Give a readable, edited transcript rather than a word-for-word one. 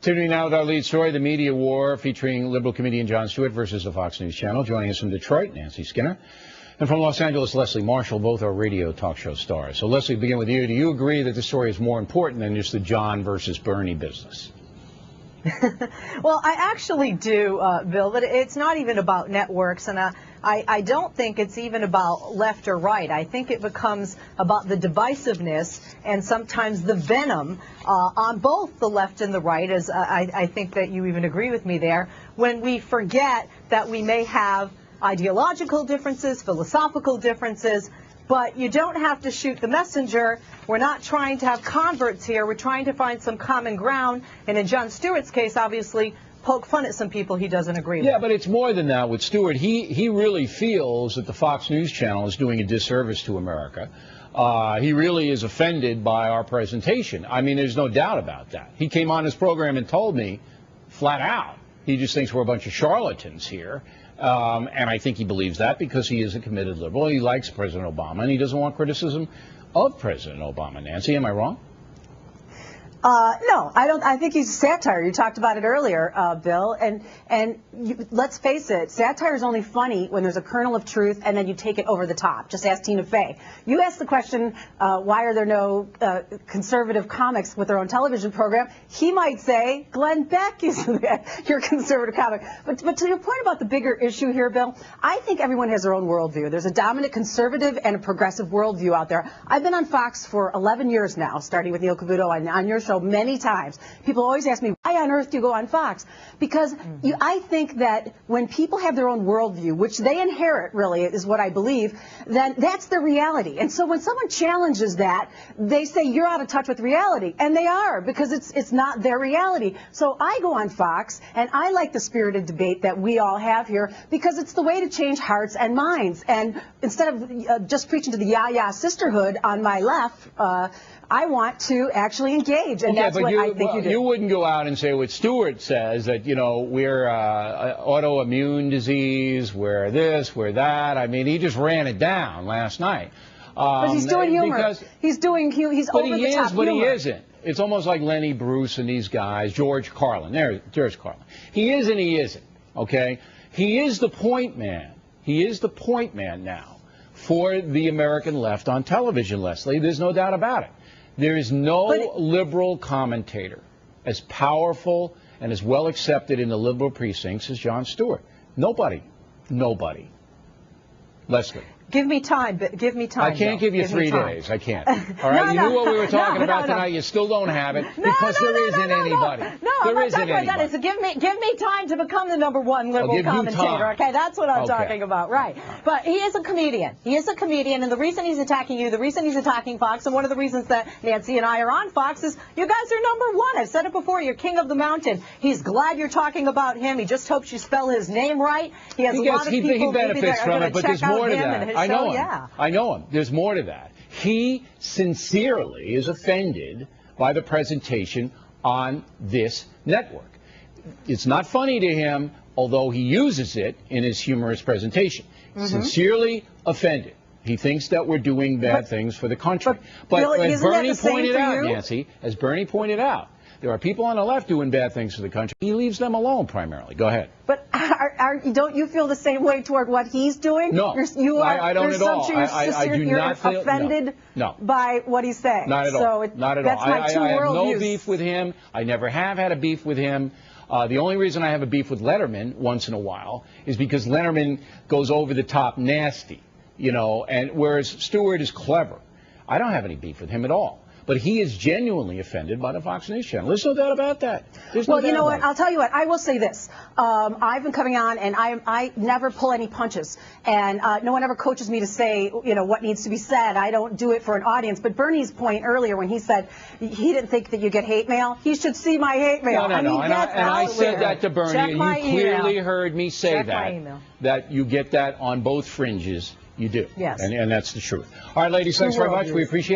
Continuing now with our lead story, the media war featuring liberal comedian Jon Stewart versus the Fox News Channel. Joining us from Detroit, Nancy Skinner. And from Los Angeles, Leslie Marshall, both are radio talk show stars. So Leslie, begin with you. Do you agree that the story is more important than just the John versus Bernie business? Well, I actually do, Bill, but it's not even about networks, and I don't think it's even about left or right. I think it becomes about the divisiveness and sometimes the venom on both the left and the right, as I think that you even agree with me there, when we forget that we may have ideological differences, philosophical differences, but you don't have to shoot the messenger. We're not trying to have converts here. We're trying to find some common ground. And in Jon Stewart's case, obviously, poke fun at some people he doesn't agree with. Yeah, but it's more than that with Stewart. He really feels that the Fox News Channel is doing a disservice to America. He really is offended by our presentation. I mean, there's no doubt about that. He came on his program and told me flat out, he just thinks we're a bunch of charlatans here. And I think he believes that because he is a committed liberal. He likes President Obama, and he doesn't want criticism of President Obama. Nancy, am I wrong? No, I don't. I think he's satire. You talked about it earlier, Bill. Let's face it, satire is only funny when there's a kernel of truth and then you take it over the top. Just ask Tina Fey. You ask the question, why are there no conservative comics with their own television program? He might say, Glenn Beck is your conservative comic. But to your point about the bigger issue here, Bill, I think everyone has their own worldview. There's a dominant conservative and a progressive worldview out there. I've been on Fox for 11 years now, starting with Neil Cavuto on your show many times. People always ask me, why on earth do you go on Fox? Because I think that when people have their own worldview, which they inherit, really, is what I believe, then that's their reality. And so when someone challenges that, they say, you're out of touch with reality. And they are, because it's not their reality. So I go on Fox, and I like the spirited debate that we all have here, because it's the way to change hearts and minds. And instead of just preaching to the yah-yah sisterhood on my left, I want to actually engage, and that's what I think you do. You wouldn't go out and say what Stewart says, that, you know, we're autoimmune disease, we're this, we're that. I mean, he just ran it down last night. But he's doing humor. He's over the top humor. But he isn't. It's almost like Lenny Bruce and these guys, George Carlin. There's Carlin. He is and he isn't, okay? He is the point man. He is the point man now for the American left on television, Leslie. There's no doubt about it. There is no liberal commentator as powerful and as well accepted in the liberal precincts as Jon Stewart. Nobody. Nobody. Leslie. Give me time. Give me time. I can't give you 3 days. I can't. All right. You knew what we were talking about tonight. You still don't have it because there isn't anybody. No, I'm not talking about that. So give me time to become the #1 liberal commentator. Okay, that's what I'm talking about. Right. But he is a comedian. He is a comedian, and the reason he's attacking you, the reason he's attacking Fox, and one of the reasons that Nancy and I are on Fox is you guys are #1. I've said it before. You're king of the mountain. He's glad you're talking about him. He just hopes you spell his name right. He has a lot of people maybe that are going to check out him and his I know show. him. Yeah. I know him. There's more to that. He sincerely is offended by the presentation on this network. It's not funny to him, although he uses it in his humorous presentation. Sincerely offended. He thinks that we're doing bad things for the country. But as Bernie pointed out, Nancy, as Bernie pointed out, there are people on the left doing bad things for the country. He leaves them alone primarily. Go ahead. But don't you feel the same way toward what he's doing? No, I don't at all. I do not feel offended by what he's saying. Not at all. So not at that's all. my two I have no worldviews. beef with him. I never have had a beef with him. The only reason I have a beef with Letterman once in a while is because Letterman goes over the top nasty, you know, and whereas Stewart is clever. I don't have any beef with him at all. But he is genuinely offended by the Fox News Channel. There's no doubt about that. Well, you know what? I'll tell you what. I will say this. I've been coming on, and I never pull any punches. And no one ever coaches me to say, you know, what needs to be said. I don't do it for an audience. But Bernie's point earlier when he said he didn't think that you get hate mail, he should see my hate mail. No. And I said that to Bernie, and you clearly heard me say that you get that on both fringes. You do. Yes. And that's the truth. All right, ladies, thanks very much. We appreciate it.